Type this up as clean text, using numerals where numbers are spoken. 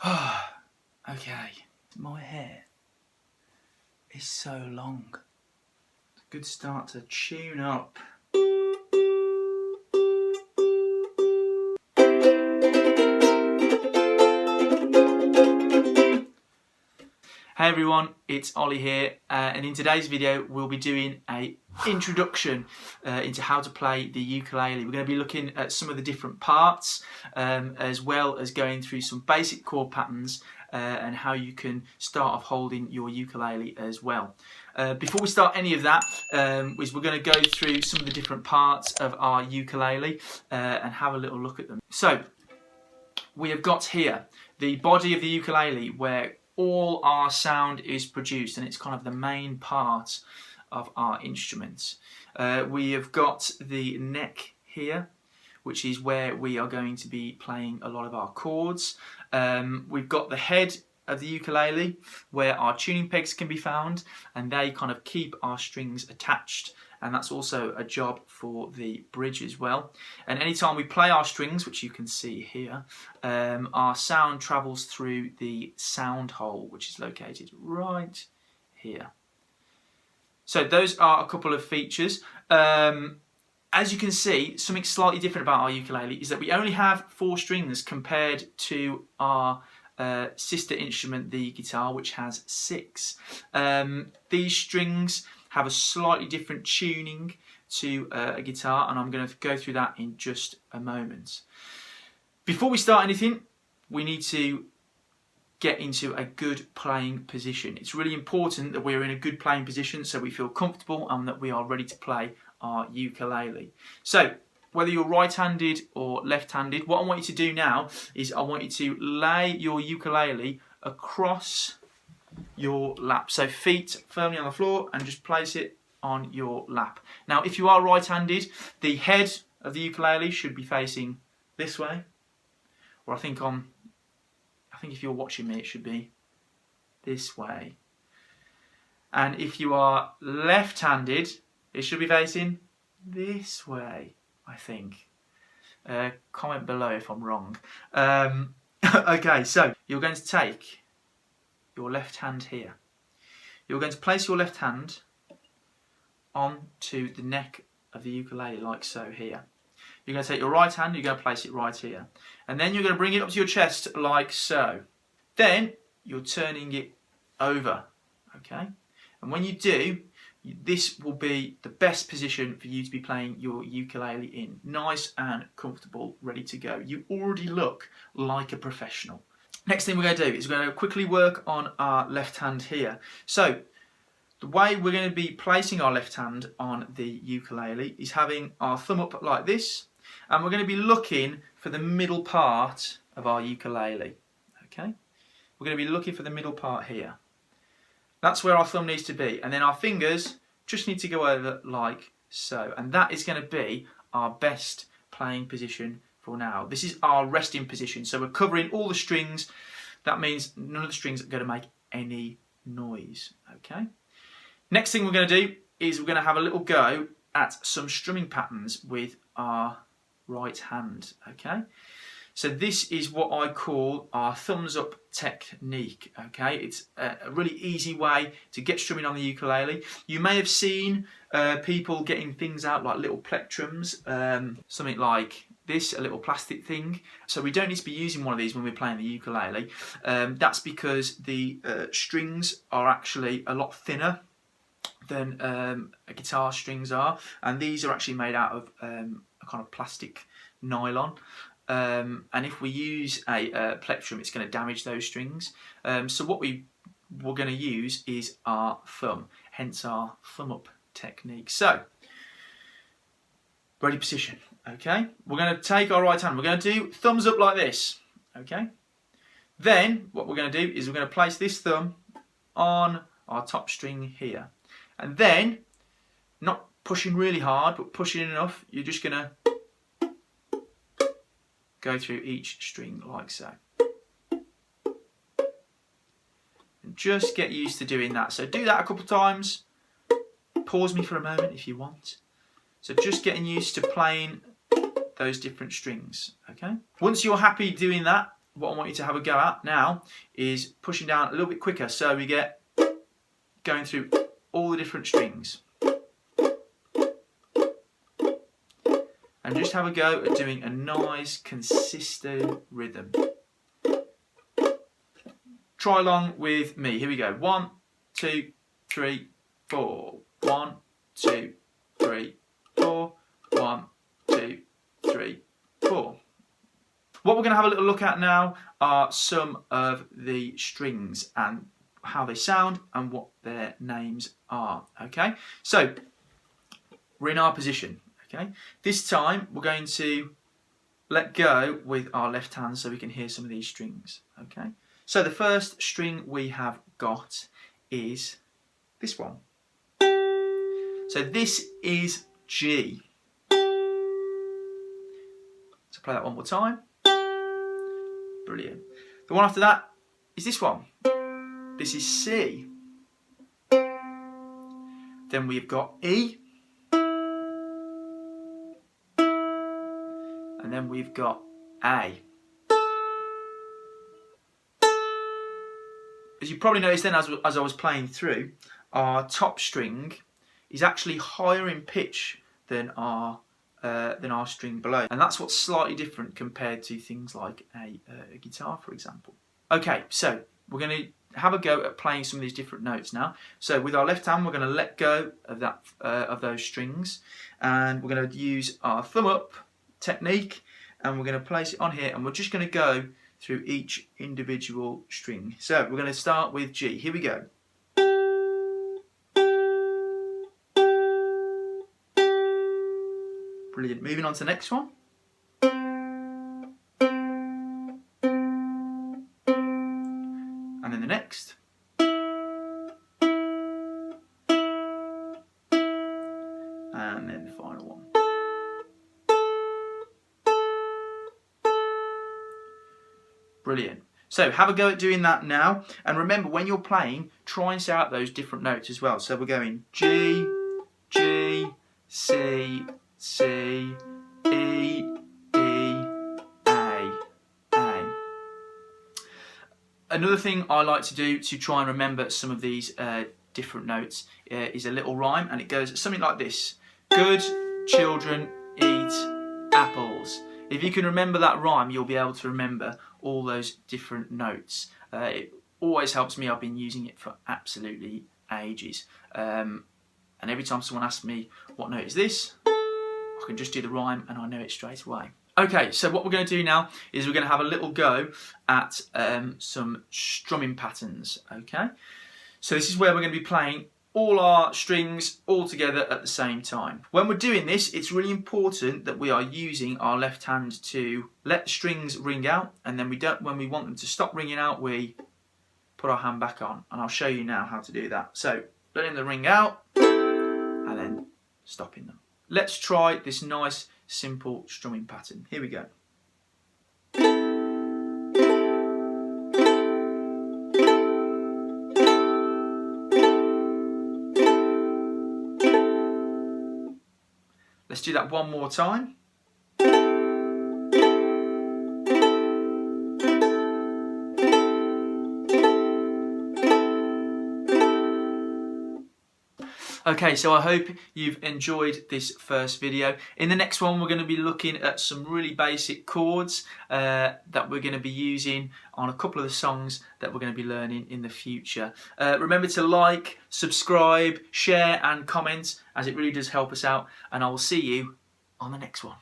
Okay, my hair is so long. It's a good start to tune up. Hey everyone, it's Ollie here, and in today's video we'll be doing an introduction into how to play the ukulele. We're going to be looking at some of the different parts, as well as going through some basic chord patterns and how you can start off holding your ukulele as well. Before we start any of that, we're going to go through some of the different parts of our ukulele and have a little look at them. So we have got here the body of the ukulele where all our sound is produced, and it's kind of the main part of our instruments. We have got the neck here, which is where we are going to be playing a lot of our chords. We've got the head of the ukulele where our tuning pegs can be found, and they kind of keep our strings attached, and that's also a job for the bridge as well. And anytime we play our strings, which you can see here, our sound travels through the sound hole, which is located right here. So those are a couple of features. As you can see, something slightly different about our ukulele is that we only have 4 strings compared to our sister instrument, the guitar, which has 6. These strings have a slightly different tuning to a guitar, and I'm going to go through that in just a moment. Before we start anything, we need to get into a good playing position. It's really important that we're in a good playing position so we feel comfortable and that we are ready to play our ukulele. So whether you're right-handed or left-handed, what I want you to do now is I want you to lay your ukulele across your lap. So feet firmly on the floor and just place it on your lap. Now if you are right-handed, the head of the ukulele should be facing this way, or I think if you're watching me it should be this way. And if you are left-handed, it should be facing this way, I think. Comment below if I'm wrong. Okay, so you're going to take your left hand here. You're going to place your left hand onto the neck of the ukulele like so here. You're going to take your right hand, you're going to place it right here. And then you're going to bring it up to your chest like so. Then you're turning it over, okay? And when you do, this will be the best position for you to be playing your ukulele in. Nice and comfortable, ready to go. You already look like a professional. Next thing we're going to do is we're going to quickly work on our left hand here. So the way we're going to be placing our left hand on the ukulele is having our thumb up like this, and we're going to be looking for the middle part of our ukulele. Okay, we're going to be looking for the middle part here. That's where our thumb needs to be, and then our fingers just need to go over like so, and that is going to be our best playing position for now. This is our resting position, so we're covering all the strings. That means none of the strings are going to make any noise. Okay. Next thing we're going to do is we're going to have a little go at some strumming patterns with our right hand. Okay. So this is what I call our thumbs up technique. Okay, it's a really easy way to get strumming on the ukulele. You may have seen people getting things out like little plectrums, something like this, a little plastic thing. So we don't need to be using one of these when we're playing the ukulele. That's because the strings are actually a lot thinner than a guitar strings are, and these are actually made out of a kind of plastic nylon. And if we use a plectrum, it's going to damage those strings. So what we're going to use is our thumb, hence our thumb up technique. So, ready position, okay? We're going to take our right hand, we're going to do thumbs up like this, okay? Then, what we're going to do is we're going to place this thumb on our top string here. And then, not pushing really hard, but pushing enough, you're just going to go through each string like so. And just get used to doing that. So do that a couple of times. Pause me for a moment if you want. So just getting used to playing those different strings, okay? Once you're happy doing that, what I want you to have a go at now is pushing down a little bit quicker, so we get going through all the different strings. And just have a go at doing a nice consistent rhythm. Try along with me. Here we go. 1, 2, 3, 4. 1, 2, 3, 4. 1, 2, 3, 4. What we're going to have a little look at now are some of the strings and how they sound and what their names are. Okay, so we're in our position. Okay, this time we're going to let go with our left hand so we can hear some of these strings. Okay, so the first string we have got is this one. So this is G. So play that one more time. Brilliant. The one after that is this one. This is C. Then we've got E. And then we've got A. As you probably noticed then, as I was playing through, our top string is actually higher in pitch than our string below, and that's what's slightly different compared to things like a guitar, for example. Okay, so we're going to have a go at playing some of these different notes now. So with our left hand, we're going to let go of that of those strings, and we're going to use our thumb up technique, and we're going to place it on here, and we're just going to go through each individual string. So we're going to start with G. Here we go. Brilliant. Moving on to the next one. And then the next. And then the final one. Brilliant. So have a go at doing that now. And remember, when you're playing, try and sound out those different notes as well. So we're going G, G, C, C, E, E, A, A. Another thing I like to do to try and remember some of these different notes is a little rhyme, and it goes something like this. Good children eat apples. If you can remember that rhyme, you'll be able to remember all those different notes. It always helps me. I've been using it for absolutely ages. And every time someone asks me, what note is this? I can just do the rhyme and I know it straight away. Okay, so what we're going to do now is we're going to have a little go at some strumming patterns. Okay, so this is where we're going to be playing all our strings all together at the same time. When we're doing this, it's really important that we are using our left hand to let the strings ring out, and then when we want them to stop ringing out, we put our hand back on, and I'll show you now how to do that. So letting them ring out and then stopping them. Let's try this nice simple strumming pattern. Here we go. Let's do that one more time. Okay, so I hope you've enjoyed this first video. In the next one, we're going to be looking at some really basic chords that we're going to be using on a couple of the songs that we're going to be learning in the future. Remember to like, subscribe, share and comment, as it really does help us out, and I will see you on the next one.